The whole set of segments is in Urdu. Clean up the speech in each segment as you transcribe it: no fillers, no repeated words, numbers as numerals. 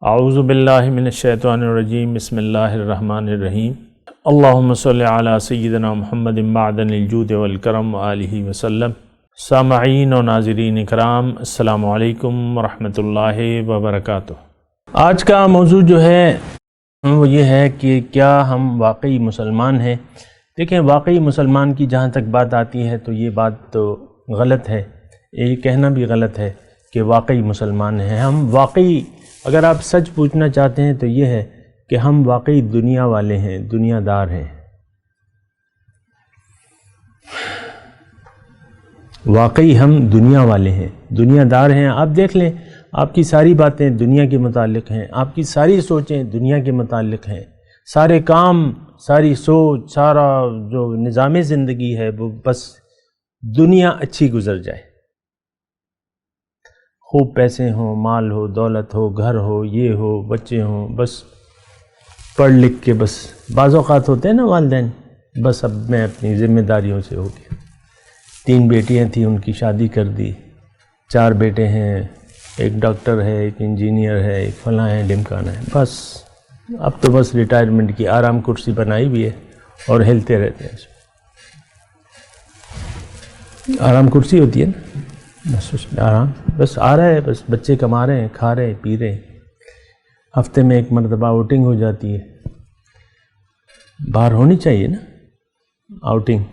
اعوذ باللہ من الشیطان الرجیم بسم اللہ الرحمن الرحیم اللہم صلی علی سیدنا محمد معدن الجود والکرم وآلہ وسلم۔ سامعین و ناظرین اکرام، السلام علیکم ورحمۃ اللہ وبرکاتہ۔ آج کا موضوع جو ہے وہ یہ ہے کہ کیا ہم واقعی مسلمان ہیں۔ دیکھیں، واقعی مسلمان کی جہاں تک بات آتی ہے تو یہ بات تو غلط ہے، یہ کہنا بھی غلط ہے کہ واقعی مسلمان ہیں ہم۔ واقعی اگر آپ سچ پوچھنا چاہتے ہیں تو یہ ہے کہ ہم واقعی دنیا والے ہیں، دنیا دار ہیں۔ واقعی ہم دنیا والے ہیں، دنیا دار ہیں۔ آپ دیکھ لیں، آپ کی ساری باتیں دنیا کے متعلق ہیں، آپ کی ساری سوچیں دنیا کے متعلق ہیں، سارے کام، ساری سوچ، سارا جو نظام زندگی ہے وہ بس دنیا اچھی گزر جائے، خوب پیسے ہوں، مال ہو، دولت ہو، گھر ہو، یہ ہو، بچے ہوں، بس پڑھ لکھ کے بس بعض اوقات ہوتے ہیں نا والدین، بس اب میں اپنی ذمہ داریوں سے ہو گیا۔ 3 بیٹیاں تھیں، ان کی شادی کر دی، 4 بیٹے ہیں، ایک ڈاکٹر ہے، ایک انجینئر ہے، ایک فلاں ہے، ڈمکانا ہے، بس اب تو بس ریٹائرمنٹ کی آرام کرسی بنائی بھی ہے اور ہلتے رہتے ہیں۔ آرام کرسی ہوتی ہے نا، بس اس میں آرام، بس آ رہا ہے، بس بچے کما رہے ہیں، کھا رہے ہیں، پی رہے ہیں، ہفتے میں 1 مرتبہ آؤٹنگ ہو جاتی ہے، باہر ہونی چاہیے نا آؤٹنگ،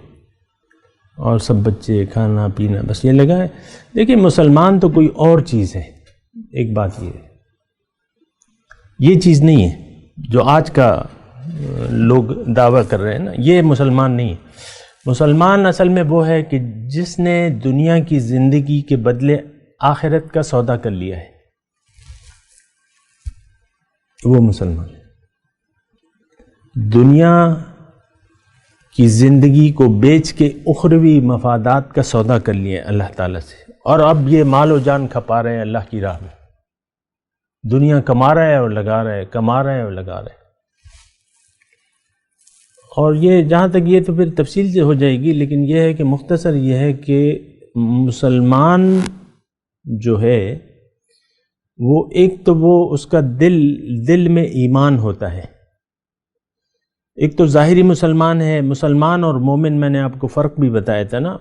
اور سب بچے کھانا پینا بس یہ لگا ہے۔ دیکھیں، مسلمان تو کوئی اور چیز ہے۔ ایک بات یہ ہے، یہ چیز نہیں ہے جو آج کا لوگ دعویٰ کر رہے ہیں نا، یہ مسلمان نہیں ہے۔ مسلمان اصل میں وہ ہے کہ جس نے دنیا کی زندگی کے بدلے آخرت کا سودا کر لیا ہے، وہ مسلمان ہے۔ دنیا کی زندگی کو بیچ کے اخروی مفادات کا سودا کر لیا ہے اللہ تعالیٰ سے، اور اب یہ مال و جان کھپا رہے ہیں اللہ کی راہ میں۔ دنیا کما رہا ہے اور لگا رہا ہے، کما رہا ہے اور لگا رہا ہے۔ اور یہ جہاں تک یہ تو پھر تفصیل سے ہو جائے گی، لیکن یہ ہے کہ مختصر یہ ہے کہ مسلمان جو ہے وہ ایک تو وہ اس کا دل میں ایمان ہوتا ہے۔ ایک تو ظاہری مسلمان ہے، مسلمان اور مومن میں نے آپ کو فرق بھی بتایا تھا نا۔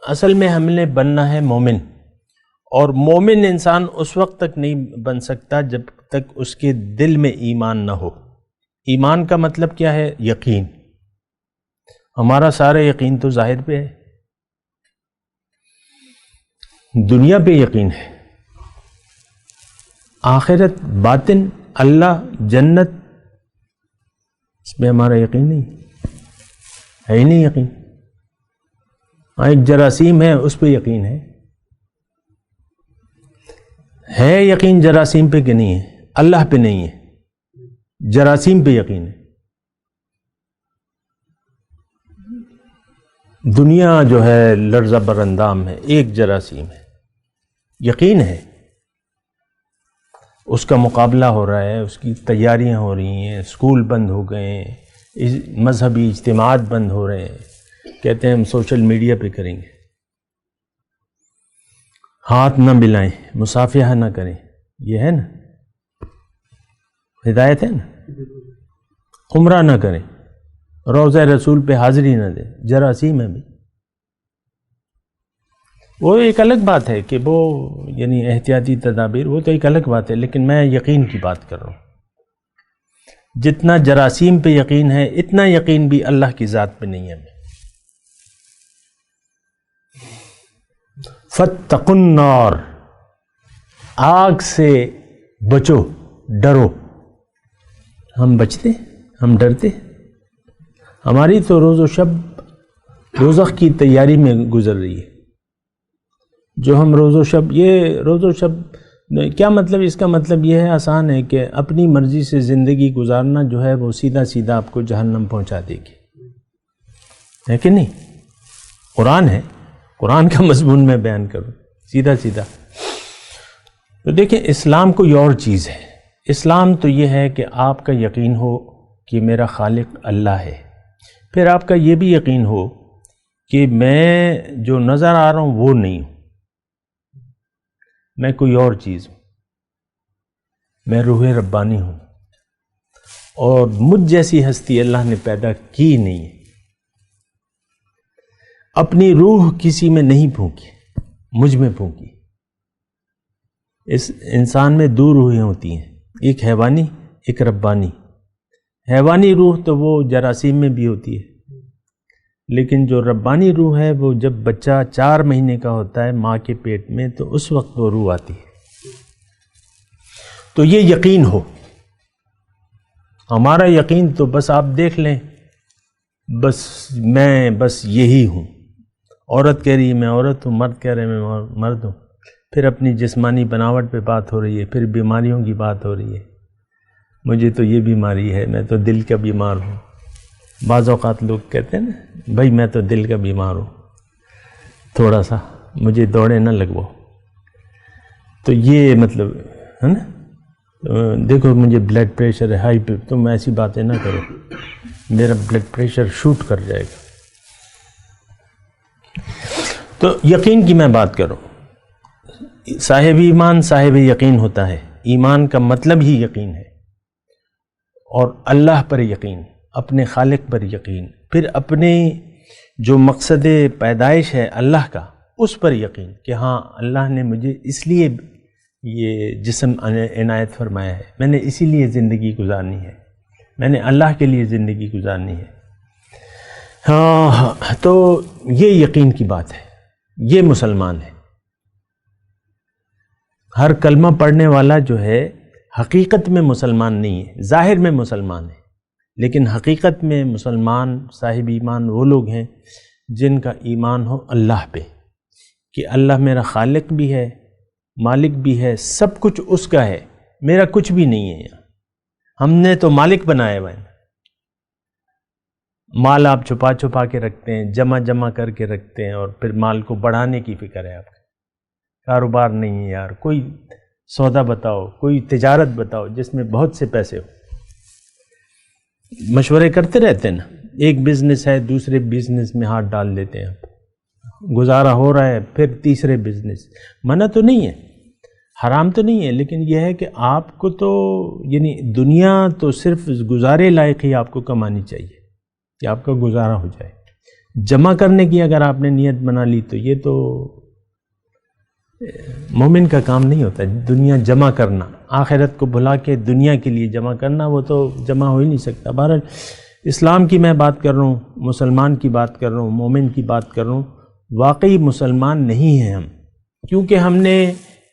اصل میں ہم نے بننا ہے مومن، اور مومن انسان اس وقت تک نہیں بن سکتا جب تک اس کے دل میں ایمان نہ ہو۔ ایمان کا مطلب کیا ہے؟ یقین۔ ہمارا سارا یقین تو ظاہر پہ ہے، دنیا پہ یقین ہے، آخرت، باطن، اللہ، جنت، اس پہ ہمارا یقین نہیں ہے ہی نہیں یقین۔ ہاں، ایک جراثیم ہے اس پہ یقین ہے یقین جراثیم پہ کہ نہیں ہے؟ اللہ پہ نہیں ہے، جراثیم پہ یقین ہے۔ دنیا جو ہے لرزہ بر اندام ہے، ایک جراثیم ہے، یقین ہے، اس کا مقابلہ ہو رہا ہے، اس کی تیاریاں ہو رہی ہیں، اسکول بند ہو گئے ہیں، مذہبی اجتماعات بند ہو رہے ہیں، کہتے ہیں ہم سوشل میڈیا پہ کریں گے، ہاتھ نہ ملائیں، مصافحہ نہ کریں، یہ ہے نا ہدایت، ہے نا، عمرہ نہ کریں، روضہ رسول پہ حاضری نہ دیں، جراثیم ہے بھی۔ وہ ایک الگ بات ہے کہ وہ یعنی احتیاطی تدابیر، وہ تو ایک الگ بات ہے، لیکن میں یقین کی بات کر رہا ہوں۔ جتنا جراثیم پہ یقین ہے اتنا یقین بھی اللہ کی ذات پہ نہیں ہے۔ فاتقوا النار، آگ سے بچو، ڈرو۔ ہم بچتے، ہم ڈرتے، ہماری تو روز و شب دوزخ کی تیاری میں گزر رہی ہے۔ جو ہم روز و شب، یہ روز و شب کیا مطلب؟ اس کا مطلب یہ ہے، آسان ہے کہ اپنی مرضی سے زندگی گزارنا جو ہے وہ سیدھا سیدھا آپ کو جہنم پہنچا دے گی، ہے کہ نہیں؟ قرآن ہے، قرآن کا مضمون میں بیان کروں سیدھا سیدھا۔ تو دیکھیں، اسلام کوئی اور چیز ہے۔ اسلام تو یہ ہے کہ آپ کا یقین ہو کہ میرا خالق اللہ ہے، پھر آپ کا یہ بھی یقین ہو کہ میں جو نظر آ رہا ہوں وہ نہیں ہوں، میں کوئی اور چیز ہوں۔ میں روح ربانی ہوں، اور مجھ جیسی ہستی اللہ نے پیدا کی نہیں ہے۔ اپنی روح کسی میں نہیں پھونکی، مجھ میں پھونکی۔ اس انسان میں دو روحیں ہوتی ہیں، ایک حیوانی، ایک ربانی۔ حیوانی روح تو وہ جراثیم میں بھی ہوتی ہے، لیکن جو ربانی روح ہے وہ جب بچہ 4 مہینے کا ہوتا ہے ماں کے پیٹ میں، تو اس وقت وہ روح آتی ہے۔ تو یہ یقین ہو، ہمارا یقین تو بس آپ دیکھ لیں، بس میں بس یہی ہوں۔ عورت کہہ رہی ہے میں عورت ہوں، مرد کہہ رہے ہیں میں مرد ہوں، پھر اپنی جسمانی بناوٹ پہ بات ہو رہی ہے، پھر بیماریوں کی بات ہو رہی ہے، مجھے تو یہ بیماری ہے، میں تو دل کا بیمار ہوں۔ بعض اوقات لوگ کہتے ہیں نا بھائی میں تو دل کا بیمار ہوں، تھوڑا سا مجھے دوڑے نہ لگو، تو یہ مطلب ہے نا، دیکھو مجھے بلڈ پریشر ہے ہائی پہ، تم ایسی باتیں نہ کرو، میرا بلڈ پریشر شوٹ کر جائے گا۔ تو یقین کی میں بات کروں، صاحب ایمان صاحب یقین ہوتا ہے، ایمان کا مطلب ہی یقین ہے، اور اللہ پر یقین، اپنے خالق پر یقین، پھر اپنے جو مقصد پیدائش ہے اللہ کا، اس پر یقین کہ ہاں اللہ نے مجھے اس لیے یہ جسم عنایت فرمایا ہے، میں نے اسی لیے زندگی گزارنی ہے، میں نے اللہ کے لیے زندگی گزارنی ہے۔ ہاں، تو یہ یقین کی بات ہے، یہ مسلمان ہے۔ ہر کلمہ پڑھنے والا جو ہے حقیقت میں مسلمان نہیں ہے، ظاہر میں مسلمان ہے، لیکن حقیقت میں مسلمان صاحب ایمان وہ لوگ ہیں جن کا ایمان ہو اللہ پہ، کہ اللہ میرا خالق بھی ہے، مالک بھی ہے، سب کچھ اس کا ہے، میرا کچھ بھی نہیں ہے یہاں، ہم نے تو مالک بنایا ہوا ہے۔ مال آپ چھپا چھپا کے رکھتے ہیں، جمع کر کے رکھتے ہیں، اور پھر مال کو بڑھانے کی فکر ہے آپ کا۔ کاروبار نہیں ہے یار، کوئی سودا بتاؤ، کوئی تجارت بتاؤ جس میں بہت سے پیسے ہو۔ مشورے کرتے رہتے ہیں نا، ایک بزنس ہے دوسرے بزنس میں ہاتھ ڈال دیتے ہیں، گزارا ہو رہا ہے، پھر تیسرے بزنس۔ منع تو نہیں ہے، حرام تو نہیں ہے، لیکن یہ ہے کہ آپ کو تو یعنی دنیا تو صرف گزارے لائق ہی آپ کو کمانی چاہیے کہ آپ کا گزارا ہو جائے۔ جمع کرنے کی اگر آپ نے نیت بنا لی تو یہ تو مومن کا کام نہیں ہوتا، دنیا جمع کرنا، آخرت کو بھلا کے دنیا کے لیے جمع کرنا، وہ تو جمع ہو ہی نہیں سکتا۔ بہرحال اسلام کی میں بات کر رہا ہوں، مسلمان کی بات کر رہا ہوں، مومن کی بات کر رہا ہوں۔ واقعی مسلمان نہیں ہیں ہم، کیونکہ ہم نے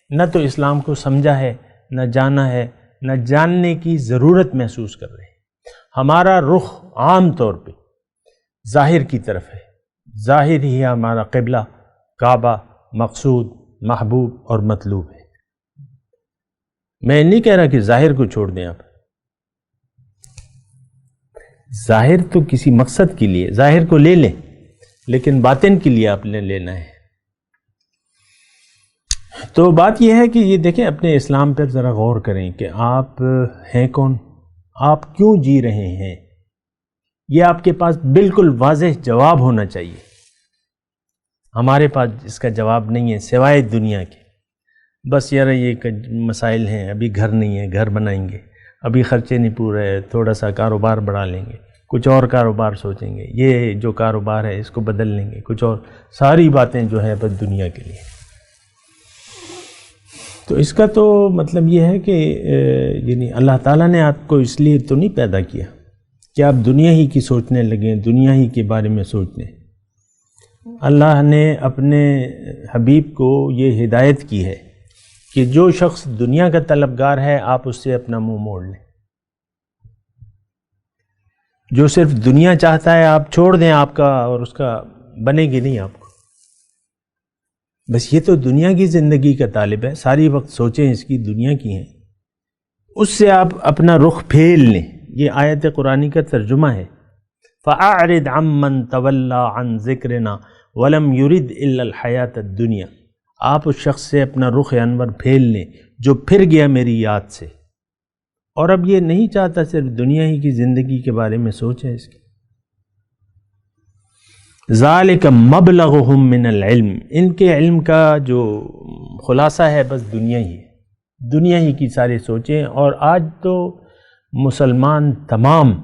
نہ تو اسلام کو سمجھا ہے، نہ جانا ہے، نہ جاننے کی ضرورت محسوس کر رہے ہیں۔ ہمارا رخ عام طور پہ ظاہر کی طرف ہے، ظاہر ہی ہمارا قبلہ، کعبہ، مقصود، محبوب اور مطلوب ہے۔ میں نہیں کہہ رہا کہ ظاہر کو چھوڑ دیں آپ، ظاہر تو کسی مقصد کے لیے، ظاہر کو لے لیں، لیکن باطن کے لیے آپ نے لینا ہے۔ تو بات یہ ہے کہ یہ دیکھیں، اپنے اسلام پر ذرا غور کریں کہ آپ ہیں کون، آپ کیوں جی رہے ہیں، یہ آپ کے پاس بالکل واضح جواب ہونا چاہیے۔ ہمارے پاس اس کا جواب نہیں ہے سوائے دنیا کے، بس یار یہ مسائل ہیں، ابھی گھر نہیں ہے، گھر بنائیں گے، ابھی خرچے نہیں پورے، تھوڑا سا کاروبار بڑھا لیں گے، کچھ اور کاروبار سوچیں گے، یہ جو کاروبار ہے اس کو بدل لیں گے، کچھ اور ساری باتیں جو ہے بس دنیا کے لیے۔ تو اس کا تو مطلب یہ ہے کہ یعنی اللہ تعالیٰ نے آپ کو اس لیے تو نہیں پیدا کیا کہ آپ دنیا ہی کی سوچنے لگیں، دنیا ہی کے بارے میں سوچنے۔ اللہ نے اپنے حبیب کو یہ ہدایت کی ہے کہ جو شخص دنیا کا طلبگار ہے آپ اس سے اپنا منہ موڑ لیں، جو صرف دنیا چاہتا ہے آپ چھوڑ دیں، آپ کا اور اس کا بنے گی نہیں آپ کو۔ بس یہ تو دنیا کی زندگی کا طالب ہے، ساری وقت سوچیں اس کی دنیا کی ہیں، اس سے آپ اپنا رخ پھیر لیں۔ یہ آیت قرآنی کا ترجمہ ہے، فَأَعْرِضْ عَمَّنْ تَوَلَّى عَنْ ذِكْرِنَا وَلَمْ يُرِدْ إِلَّا الْحَيَاةَ الدُّنْيَا۔ آپ اس شخص سے اپنا رخ انور پھیر لیں جو پھر گیا میری یاد سے، اور اب یہ نہیں چاہتا صرف دنیا ہی کی زندگی کے بارے میں سوچے اس کی۔ ذَلِكَ مَبْلَغُهُم مِّنَ الْعِلْمِ، ان کے علم کا جو خلاصہ ہے بس دنیا ہی ہے، دنیا ہی کی ساری سوچیں، اور آج تو مسلمان تمام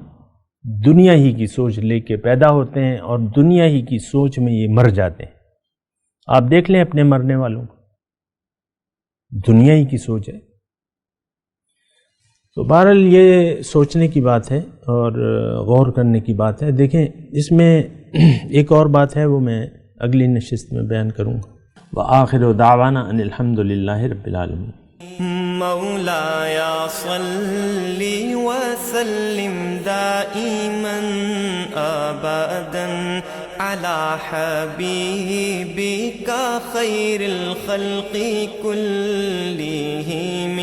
دنیا ہی کی سوچ لے کے پیدا ہوتے ہیں اور دنیا ہی کی سوچ میں یہ مر جاتے ہیں۔ آپ دیکھ لیں اپنے مرنے والوں کو، دنیا ہی کی سوچ ہے۔ تو بہرحال یہ سوچنے کی بات ہے اور غور کرنے کی بات ہے۔ دیکھیں اس میں ایک اور بات ہے، وہ میں اگلی نشست میں بیان کروں گا۔ وآخر دعوانا ان الحمد للہ رب العالمین۔ مولاي صل وسلم دائما ابدا على حبيبك خير الخلق كلهم